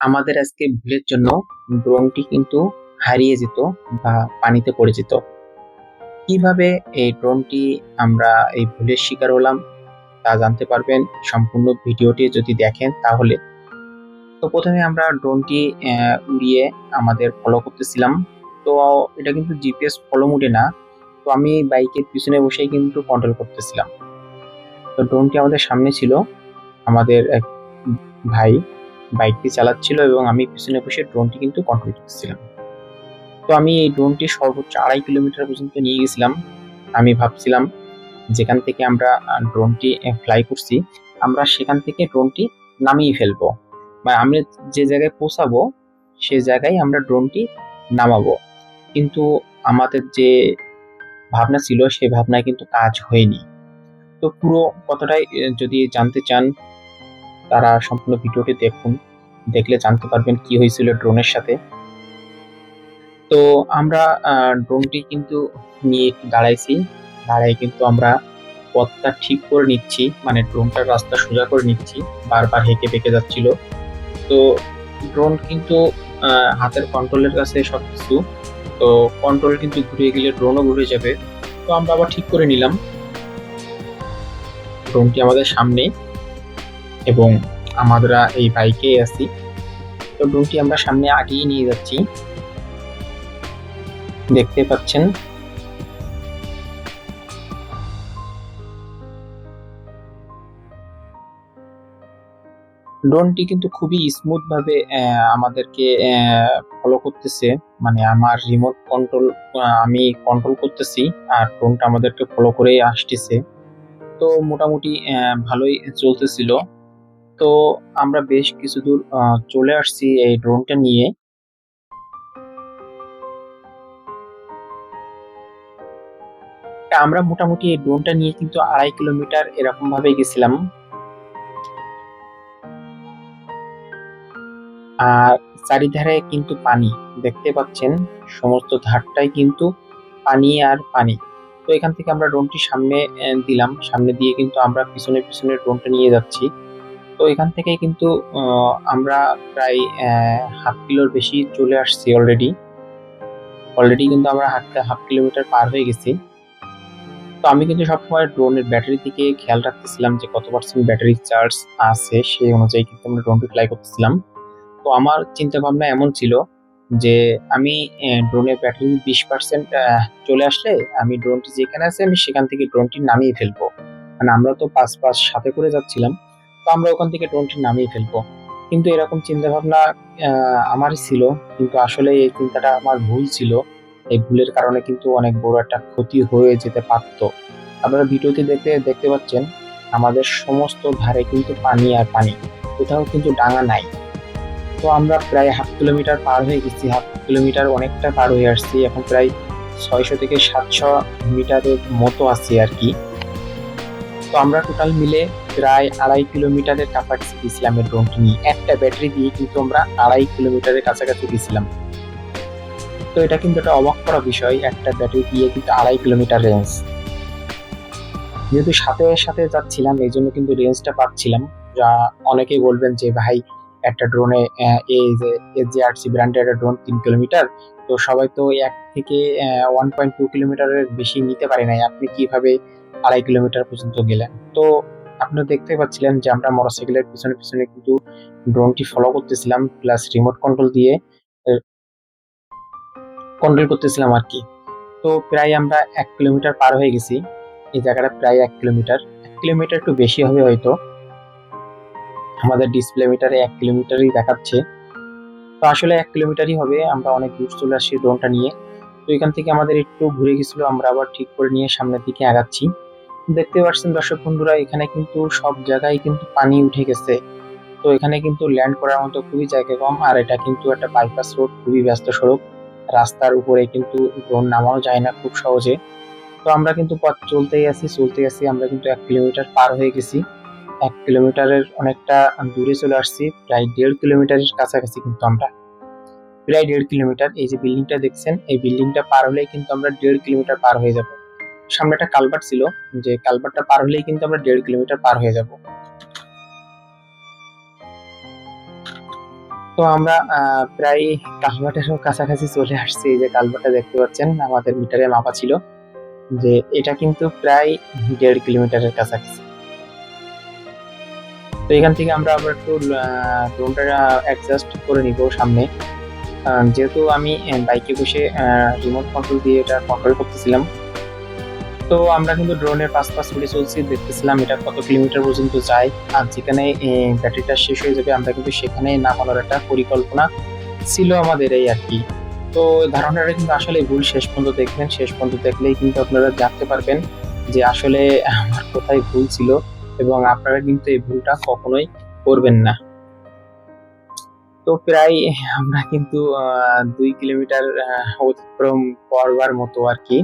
আমাদের আজকে ভুলের জন্য ড্রোনটি কিন্তু হারিয়ে যেত বা পানিতে পড়ে যেত। কিভাবে এই ড্রোনটি আমরা এই ভুলের শিকার হলাম তা জানতে পারবেন সম্পূর্ণ ভিডিওটি যদি দেখেন তাহলে। তো প্রথমে আমরা ড্রোনটি উড়িয়ে আমাদের ফলো করতেছিলাম। তো এটা কিন্তু জিপিএস ফলো মোডে না, তো আমি বাইকের পিছনে বসেই কিন্তু কন্ট্রোল করতেছিলাম। তো ড্রোনটি আমাদের সামনে ছিল, আমাদের এক ভাই বাইকটি চালাচ্ছিল এবং আমি পিছনে বসে ড্রোনটি কিন্তু কন্ট্রোল করতেছিলাম। তো আমি এই ড্রোনটি সর্বোচ্চ 2.5 কিলোমিটার পর্যন্ত নিয়ে গেছিলাম। আমি ভাবছিলাম যেখান থেকে আমরা ড্রোনটি ফ্লাই করছি, আমরা সেখান থেকে ড্রোনটি নামিয়ে ফেলবো, বা আমি যে জায়গায় পৌঁছাবো সে জায়গায় আমরা ড্রোনটি নামাবো। কিন্তু আমাদের যে ভাবনা ছিল সেই ভাবনায় কিন্তু কাজ হয়নি। তো পুরো কথাটাই যদি জানতে চান তারা সম্পূর্ণ ভিডিওটি দেখুন, দেখলে জানতে পারবেন কি হয়েছিল ড্রোনের সাথে। তো আমরা ড্রোনটি কিন্তু নিয়ে একটু দাঁড়াইছি, দাঁড়াই কিন্তু আমরা পথটা ঠিক করে নিচ্ছি, মানে ড্রোনটার রাস্তা সোজা করে নিচ্ছি, বারবার হেঁকে বেঁকে যাচ্ছিল। তো ড্রোন কিন্তু হাতের কন্ট্রোলের কাছে সবকিছু, তো কন্ট্রোল কিন্তু ঘুরে গেলে ড্রোনও ঘুরে যাবে। তো আমরা আবার ঠিক করে নিলাম, ড্রোনটি আমাদের সামনে এবং আমরা এই বাইকে আছি। তো ড্রোনটি আমরা সামনে আগিয়ে নিয়ে যাচ্ছি, দেখতে পাচ্ছেন। ড্রোনটি কিন্তু খুবই স্মুথ ভাবে আমাদেরকে ফলো করতেছে, মানে আমার রিমোট কন্ট্রোল, আমি কন্ট্রোল করতেছি আর ড্রোনটা আমাদেরকে ফলো করে আসতেছে। তো মোটামুটি ভালোই চলতেছিল। তো আমরা বেশ কিছু দূর চলে আসছি এই ড্রোনটা নিয়ে। তা আমরা মোটামুটি এই ড্রোনটা নিয়ে কিন্তু 2.5 কিলোমিটার এরকম ভাবে গেছিলাম। আর চারিধারে কিন্তু পানি, দেখতে পাচ্ছেন সমস্ত ধারটাই কিন্তু পানি আর পানি। তো এখান থেকে আমরা ড্রোনটি সামনে দিলাম, সামনে দিয়ে কিন্তু আমরা পিছনে পিছনে ড্রোনটা নিয়ে যাচ্ছি। তো এখান থেকে কিন্তু আমরা প্রায় 1/2 কিলোর বেশি চলে আসছি অলরেডি। অলরেডি কিন্তু আমরা হাফ কিলোমিটার পার হয়ে গেছি। তো আমি কিন্তু সবসময় ড্রোনের ব্যাটারির দিকে খেয়াল রাখতেছিলাম যে কত পার্সেন্ট ব্যাটারি চার্জ আছে, সেই অনুযায়ী কিন্তু আমরা ড্রোনটি ফ্লাই করতেছিলাম। তো আমার চিন্তা ভাবনা এমন ছিল যে আমি ড্রোনের ব্যাটারি 20% চলে আসলে আমি ড্রোনটি যেখানে আছে আমি সেখান থেকে ড্রোনটি নামিয়ে ফেলবো। মানে আমরা তো পাঁচ পাঁচ সাথে করে যাচ্ছিলাম, তো আমরা ওখান থেকে ড্রোনটি নামিয়ে ফেলবো। কিন্তু এরকম চিন্তা ভাবনা আমারই ছিল, কিন্তু আসলে এই চিন্তাটা আমার ভুল ছিল। এই ভুলের কারণে কিন্তু অনেক বড় একটা ক্ষতি হয়ে যেতে পারতো। আপনারা ভিডিওতে দেখতে দেখতে পাচ্ছেন আমাদের সমস্ত ধারে কিন্তু পানি আর পানি, কোথাও কিন্তু ডাঙা নাই। তো আমরা প্রায় হাফ কিলোমিটার পার হয়ে গেছি, হাফ কিলোমিটার অনেকটা পার হয়ে আসছি, এখন প্রায় 600 থেকে 700 মিটারের মতো আছি আর কি। তো আমরা টোটাল মিলে প্রায় 2.5 কিলোমিটারের কাছাকাছি গেছিলাম এই ড্রোনটি নিয়ে। একটা ব্যাটারি দিয়ে কিন্তু আমরা 2.5 কিলোমিটারের কাছাকাছি গেছিলাম। তো এটা কিন্তু একটা অবাক করা বিষয়, একটা ব্যাটারি দিয়ে কিন্তু 2.5 কিলোমিটার রেঞ্জ। যেহেতু সাথে সাথে যাচ্ছিলাম এই জন্য কিন্তু রেঞ্জটা পাচ্ছিলাম। যা অনেকেই বলবেন যে ভাই একটা ড্রোনে এই যে AJRC ব্র্যান্ডের একটা ড্রোন 3 কিলোমিটার, তো সবাই তো 1 থেকে 1.2 কিলোমিটারের বেশি নিতে পারে নাই, আপনি কিভাবে 2.5 কিলোমিটার পর্যন্ত গেলেন? তো আপনারা দেখতে পাচ্ছিলেন যে আমরা মোটরসাইকেলের পিছনে পিছনে কিন্তু ড্রোনটি ফলো করতেছিলাম, প্লাস রিমোট কন্ট্রোল দিয়ে কন্ট্রোল করতেছিলাম আর কি। তো প্রায় আমরা 1 কিলোমিটার পার হয়ে গেছি। এই জায়গাটা প্রায় 1 কিলোমিটার, 1 কিলোমিটার একটু বেশি হবে হয়তো, আমাদের ডিসপ্লে মিটারে 1 কিলোমিটারই দেখাচ্ছে। তো আসলে 1 কিলোমিটারই হবে। আমরা অনেক দূর চলে আসছি ড্রোনটা নিয়ে। তো এখান থেকে আমাদের একটু ঘুরে গেছিল, আমরা আবার ঠিক করে নিয়ে সামনের দিকে আগাচ্ছি। দেখতে পাচ্ছেন দর্শক বন্ধুরা, এখানে কিন্তু সব জায়গায় কিন্তু পানি উঠে গেছে। তো এখানে কিন্তু ল্যান্ড করার মতো খুবই জায়গা কম, আর এটা কিন্তু একটা বাইপাস রোড, খুবই ব্যস্ত সড়ক। রাস্তার উপরে কিন্তু ড্রোন নামানো যায় না খুব সহজে। তো আমরা কিন্তু পথ চলতেই আছি চলতেই আছি, আমরা কিন্তু 1 কিলোমিটার পার হয়ে গেছি। 1 কিলোমিটারের অনেকটা দূরে চলে আসছি, প্রায় 1.5 কিলোমিটারের কাছাকাছি কিন্তু আমরা, প্রায় 1.5 কিলোমিটার। এই যে বিল্ডিংটা দেখছেন, এই বিল্ডিংটা পার হলেই কিন্তু আমরা 1.5 কিলোমিটার পার হয়ে যাব। সামনে একটা কালভার্ট ছিল, যে কালভার্টটা পার হলেই কিন্তু আমরা 1.5 কিলোমিটার পার হয়ে যাব। তো তো আমরা প্রায় কালভার্টেরও কাছাকাছি চলে আসছি। এই যে কালভার্টটা দেখতে পাচ্ছেন আমাদের মিটারে মাপা ছিল যে এটা কিন্তু প্রায় 1.5 কিলোমিটারের কাছাকাছি। তো এখান থেকে আমরা আবার একটু ড্রোনটা অ্যাডজাস্ট করে নিব সামনে, যেহেতু আমি বাইকে বসে রিমোট কন্ট্রোল দিয়ে এটা কন্ট্রোল করতেছিলাম। তো আমরা কিন্তু ড্রোনের পাশ ছুটে চলছি, দেখতেছিলাম এটা কত কিলোমিটার পর্যন্ত যায়, আর যেখানে ব্যাটারিটা শেষ হয়ে যাবে আমরা কিন্তু সেখানে নামানোর একটা পরিকল্পনা ছিল আমাদের, এই আর কি। তো ধারণাটা কিন্তু আসলে ভুল। শেষ পর্যন্ত দেখবেন, শেষ পর্যন্ত দেখলেই কিন্তু আপনারা জানতে পারবেন যে আসলে আমার কোথায় ভুল ছিল, এবং আপনারা কিন্তু এই ভুলটা কখনোই করবেন না। তো প্রায় আমরা কিন্তু 2 কিলোমিটার অতিক্রম করবার মতো আর কি।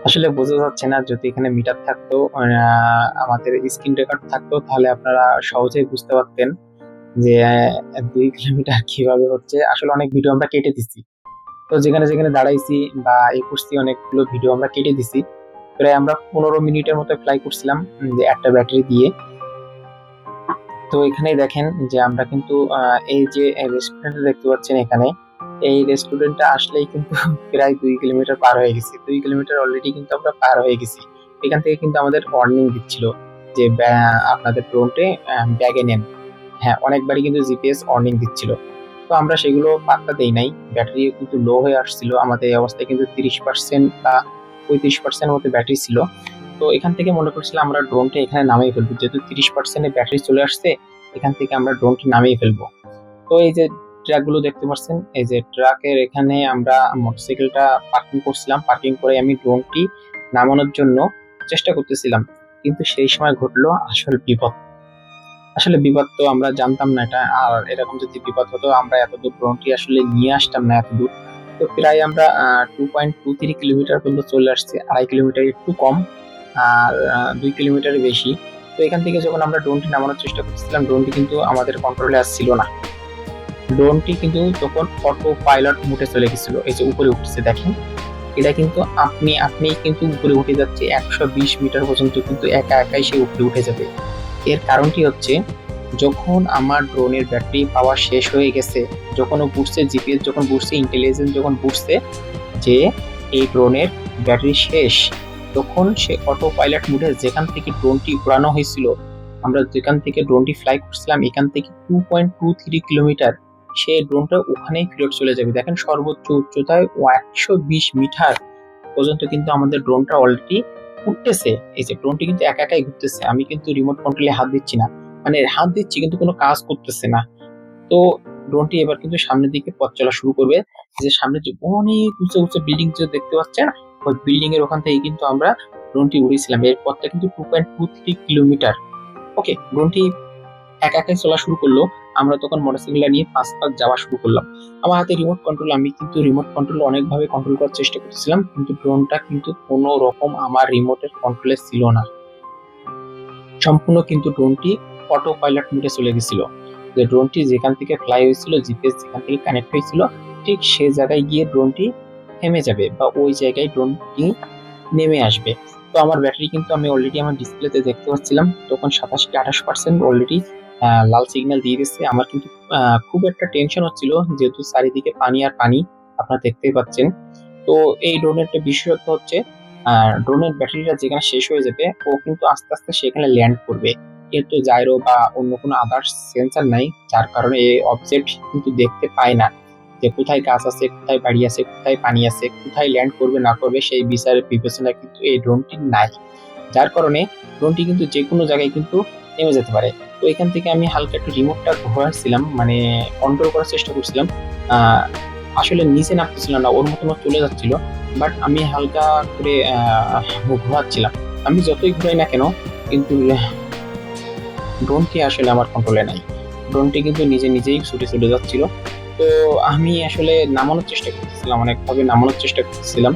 আসলে বোঝা যাচ্ছে না, যদি এখানে মিটার থাকতো, আমাদের স্ক্রিন রেকর্ড থাকতো, তাহলে আপনারা সহজেই বুঝতে পারতেন যে 2 কিলোমিটার কিভাবে হচ্ছে। আসলে অনেক ভিডিও আমরা কেটে দিচ্ছি, তো যেখানে যেখানে দাঁড়াইছি বা এই করছি অনেকগুলো ভিডিও আমরা কেটে দিছি। প্রায় আমরা 15 মিনিটের মতো ফ্লাই করছিলাম যে একটা ব্যাটারি দিয়ে। তো এখানে দেখেন যে আমরা কিন্তু এই যে রেস্টুরেন্ট দেখতে পাচ্ছেন এখানে, এই রেস্টুরেন্টটা আসলেই কিন্তু প্রায় 2 কিলোমিটার পার হয়ে গেছি। 2 কিলোমিটার অলরেডি কিন্তু আমরা পার হয়ে গেছি। এখান থেকে কিন্তু আমাদের ওয়ার্নিং দিচ্ছিল যে আপনাদের ড্রোনটে ব্যাগে নেন। হ্যাঁ, অনেকবারই কিন্তু জিপিএস ওয়ার্নিং দিচ্ছিল। তো আমরা সেগুলো পাত্তা দেই নাই। ব্যাটারি কিন্তু লো হয়ে আসছিল। আমাদের এই অবস্থায় কিন্তু 30% বা 35% মতো ব্যাটারি ছিল। তো এখান থেকে মনে করছিলাম আমরা ড্রোনটা এখানে নামিয়ে ফেলবো, যেহেতু 30% ব্যাটারি চলে আসছে, এখান থেকে আমরা ড্রোনটি নামিয়ে ফেলবো। তো এই যে ট্রাকগুলো দেখতে পাচ্ছেন, এই যে ট্রাকের এখানে আমরা মোটরসাইকেলটা পার্কিং করছিলাম। পার্কিং করে আমি ড্রোনটি নামানোর জন্য চেষ্টা করতেছিলাম, কিন্তু সেই সময় ঘটলো আসল বিপদ। আসলে বিপদ তো আমরা জানতাম না এটা, আর এরকম যদি বিপদ হতো আমরা এত দূর ড্রোনটি আসলে নিয়ে আসতাম না এত দূর। তো প্রায় আমরা 2.23 কিলোমিটার পর্যন্ত চলে আসছি, 2.5 কিলোমিটার একটু কম, আর 2 কিলোমিটার বেশি। তো এখান থেকে যখন আমরা ড্রোনটি নামানোর চেষ্টা করছিলাম, ড্রোনটি কিন্তু আমাদের কন্ট্রোলে আসছিল না। ড্রোনটি কিন্তু তখন অটো পাইলট মোডে চলে গেছিল। এই যে উপরে উঠছে দেখেন, এটা কিন্তু আপনি কিন্তু উপরে উঠে যাচ্ছে 120 মিটার পর্যন্ত, কিন্তু একা একাই সে উপরে উঠে যাবে। এর কারণটি হচ্ছে, যখন আমার ড্রোনের ব্যাটারি পাওয়ার শেষ হয়ে গেছে, যখন ও বুঝছে, জিপিএস যখন বুঝছে, ইন্টেলিজেন্স যখন বুঝছে যে এই ড্রোনের ব্যাটারি শেষ, তখন সে অটো পাইলট মোডে যেখান থেকে ড্রোনটি উড়ানো হয়েছিল, আমরা যেখান থেকে ড্রোনটি ফ্লাই করছিলাম এখান থেকে 2.23 কিলোমিটার, সে ড্রোনটা ওখানেই ফেরত চলে যাবে। দেখেন সর্বোচ্চ উচ্চতায় 120 মিটার পর্যন্ত কিন্তু আমাদের ড্রোনটা অলরেডি উঠতেছে। এই যে ড্রোনটি কিন্তু একা একাই ঘুরতেছে, আমি কিন্তু রিমোট কন্ট্রোলে হাত দিচ্ছি না, মানে হাত দিচ্ছি কিন্তু কোনো কাজ করতেছে না। তো ড্রোনটি এবার কিন্তু সামনের দিকে পথ চলা শুরু করবে। যে সামনে যে অনেক উঁচু উঁচু বিল্ডিং যে দেখতে পাচ্ছেন, ওই বিল্ডিং এর ওখান থেকে কিন্তু আমরা ড্রোনটি উড়িয়েছিলাম। এর পথটা কিন্তু 2.23 কিলোমিটার। ওকে, ড্রোনটি একা একাই চলা শুরু করলো। আমরা তখন মোটরসাইকেল নিয়ে পাঁচ পাঁচ যাওয়া শুরু করলাম। আমার হাতে রিমোট কন্ট্রোল, আমি কিন্তু রিমোট কন্ট্রোল অনেকভাবে কন্ট্রোল করার চেষ্টা করতেছিলাম, কিন্তু ড্রোনটা কিন্তু কোনো রকম আমার রিমোটের কন্ট্রোলে ছিল না। সম্পূর্ণ কিন্তু ড্রোনটি অটো পাইলট মোডে চলে গেছিল। যে ড্রোনটি যেখান থেকে ফ্লাই হয়েছিল, জিপিএস যেখান থেকে কানেক্ট হয়েছিল, ঠিক সে জায়গায় গিয়ে ড্রোনটি থেমে যাবে, বা ওই জায়গায় ড্রোনটি নেমে আসবে। তো আমার ব্যাটারি কিন্তু আমি অলরেডি আমার ডিসপ্লেতে দেখতে পাচ্ছিলাম তখন 27 কি 28% অলরেডি লাল সিগন্যাল দিয়ে গেছে। আমার কিন্তু খুব একটা টেনশন হচ্ছিল, যেহেতু চারিদিকে পানি আর পানি, আপনারা দেখতেই পাচ্ছেন। তো এই ড্রোনের একটা বিশেষত্ব হচ্ছে, ড্রোনের ব্যাটারিটা যেখানে শেষ হয়ে যাবে, ও কিন্তু আস্তে আস্তে সেখানে ল্যান্ড করবে। কিন্তু জাইরো বা অন্য কোনো আদার্স সেন্সার নাই, যার কারণে এই অবজেক্ট কিন্তু দেখতে পায় না যে কোথায় গাছ আছে, কোথায় বাড়ি আছে, কোথায় পানি আছে, কোথায় ল্যান্ড করবে না করবে, সেই বিচারের বিবেচনা কিন্তু এই ড্রোনটি নাই। যার কারণে ড্রোনটি কিন্তু যে কোনো জায়গায় কিন্তু নেমে যেতে পারে। তো এখান থেকে আমি হালকা একটু রিমোটটা ঘোরাচ্ছিলাম, মানে কন্ট্রোল করার চেষ্টা করছিলাম। আহ আসলে নিচে নামতেছিল না, ওর মতন ও চলে যাচ্ছিল, বাট আমি হালকা করে ঘোরাচ্ছিলাম। আমি যতই ঘুরাই না কেন, কিন্তু ড্রোনটি আসলে আমার কন্ট্রোলে নাই। ড্রোনটি কিন্তু নিজে নিজেই ছুটে চলে যাচ্ছিল। তো আমি আসলে নামানোর চেষ্টা করতেছিলাম, অনেকভাবে নামানোর চেষ্টা করতেছিলাম।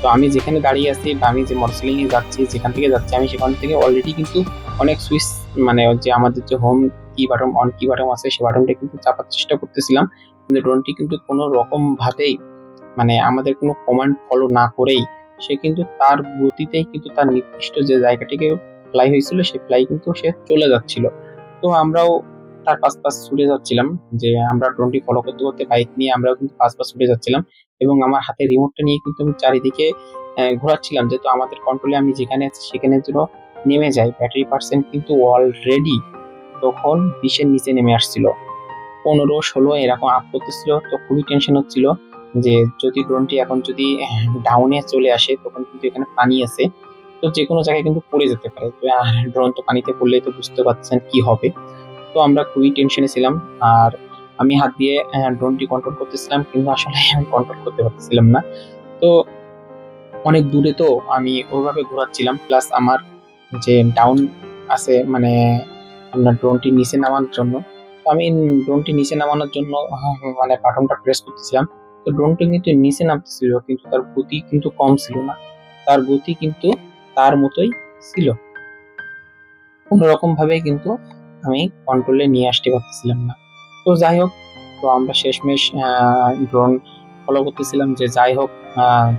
তো আমি যেখানে দাঁড়িয়ে আছি বা আমি যে মোটরসাইকেল নিয়ে যাচ্ছি, যেখান থেকে যাচ্ছি, আমি সেখান থেকে অলরেডি কিন্তু অনেক সুইচ, মানে যে আমাদের যে হোম কি বাটন, অন কি বাটন আছে, সেই বাটনটা কিন্তু চাপার চেষ্টা করতেছিলাম, কিন্তু ড্রোনটি কিন্তু কোনো রকম ভাবেই, মানে আমাদের কোনো কমান্ড ফলো না করেই, সে কিন্তু তার গতিতেই কিন্তু তার নির্দিষ্ট যে জায়গাটিকে ফ্লাই হয়েছিল, সে ফ্লাই কিন্তু সে চলে যাচ্ছিল। তো আমরাও তার পাশ ছুটে যাচ্ছিলাম, যে আমরা ড্রোনটি ফলো করতে করতে বাইক নিয়ে আমরাও কিন্তু পাশ ছুটে যাচ্ছিলাম, এবং আমার হাতে রিমোটটা নিয়ে কিন্তু আমি চারিদিকে ঘোরাচ্ছিলাম, যেহেতু আমাদের কন্ট্রোলে আমি যেখানে আছি সেখানে যেন নেমে যায়। ব্যাটারি পার্সেন্ট কিন্তু অলরেডি তখন 20-এর নিচে নেমে আসছিল, 15-16 এরকম আপ করতেছিল। তো খুবই টেনশন হচ্ছিল যে যদি ড্রোনটি এখন যদি ডাউনে চলে আসে, তখন কিন্তু এখানে পানি আছে, তো যে কোনো জায়গায় কিন্তু পড়ে যেতে পারে। তো ড্রোন তো পানিতে পড়লেই তো বুঝতে পারছেন কি হবে। তো আমরা খুবই টেনশনে ছিলাম। আর আমি হাত দিয়ে ড্রোনটি কন্ট্রোল করতেছিলাম, কিন্তু আসলে আমি কন্ট্রোল করতে পারতেছিলাম না। তো অনেক দূরে তো আমি ওইভাবে ঘোরাচ্ছিলাম, প্লাস আমার যে ডাউন আছে, মানে আপনার ড্রোনটি নিচে নামানোর জন্য। তো আমি ড্রোনটি নিচে নামানোর জন্য মানে বাটনটা প্রেস করতেছিলাম। তো ড্রোনটি কিন্তু নিচে নামতেছিল, কিন্তু তার গতি কিন্তু কম ছিল না, তার গতি কিন্তু তার মতোই ছিল। কোনো রকম ভাবে কিন্তু আমি কন্ট্রোলে নিয়ে আসতে পারতেছিলাম না। তো যাই হোক, তো আমরা শেষমেশ ড্রোন ফলো করতেছিলাম, যে যাই হোক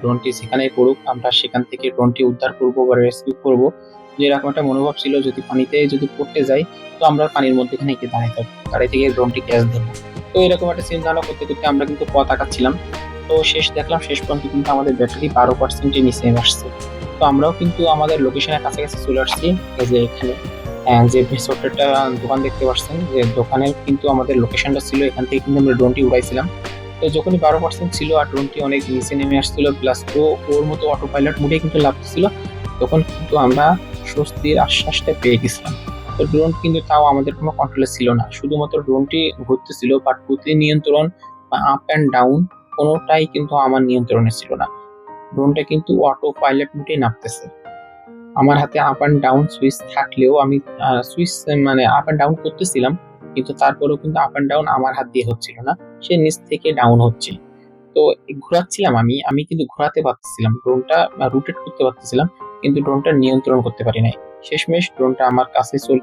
ড্রোনটি যেখানেই পড়ুক আমরা সেখান থেকে ড্রোনটি উদ্ধার করব বা রেস্কিউ করব। যে এরকম একটা মনোভাব ছিল, যদি পানিতে যদি পড়তে যাই তো আমরা পানির মধ্যেখানে গিয়ে দাঁড়িয়ে থাকবো, দাঁড়িয়ে থেকে ড্রোনটি ক্যাচ ধরবো। তো এরকম একটা চিন্তা ভাবনা করতে করতে আমরা কিন্তু পথ আঁকাচ্ছিলাম। তো দেখলাম শেষ পর্যন্ত কিন্তু আমাদের ব্যাটারি 12% নিচে নেমে আসছে। তো আমরাও কিন্তু আমাদের লোকেশনের কাছাকাছি চলে আসছি। এই যে এখানে যে ছোট্ট একটা দোকান দেখতে পাচ্ছেন, যে দোকানের কিন্তু আমাদের লোকেশনটা ছিল, এখান থেকে কিন্তু আমরা ড্রোনটি উড়াইছিলাম। তো যখনই 12% ছিল আর ড্রোনটি অনেক নিচে নেমে আসছিল, প্লাস ও ওর মতো অটো পাইলট মোডে কিন্তু লাগতেছিল, তখন কিন্তু আমরা স্বস্তির আশ্বাসটা পেয়ে গেছিলাম। তো ড্রোন কিন্তু তাও আমাদের কোনো কন্ট্রোলে ছিল না, শুধুমাত্র ড্রোনটি ঘুরতেছিল, বাট গতি নিয়ন্ত্রণ বা আপ অ্যান্ড ডাউন কোনোটাই কিন্তু আমার নিয়ন্ত্রণে ছিল না। ড্রোনটা কিন্তু অটো পাইলট মোডে নামতেছে। আমার হাতে আপ অ্যান্ড ডাউন সুইচ থাকলেও আমি সুইচ মানে আপ অ্যান্ড ডাউন করতেছিলাম, কিন্তু তারপরেও কিন্তু আপ অ্যান্ড ডাউন আমার হাত দিয়ে হচ্ছিল না, সে নিচ থেকে ডাউন হচ্ছে। তো ঘোরাচ্ছিলাম আমি আমি কিন্তু ঘোরাতে পারতেছিলাম ড্রোনটা, রোটেট করতে পারতেছিলাম, কিন্তু ড্রোনটা নিয়ন্ত্রণ করতে পারি নাই। শেষমেশ ড্রোনটা আমার কাছে চলে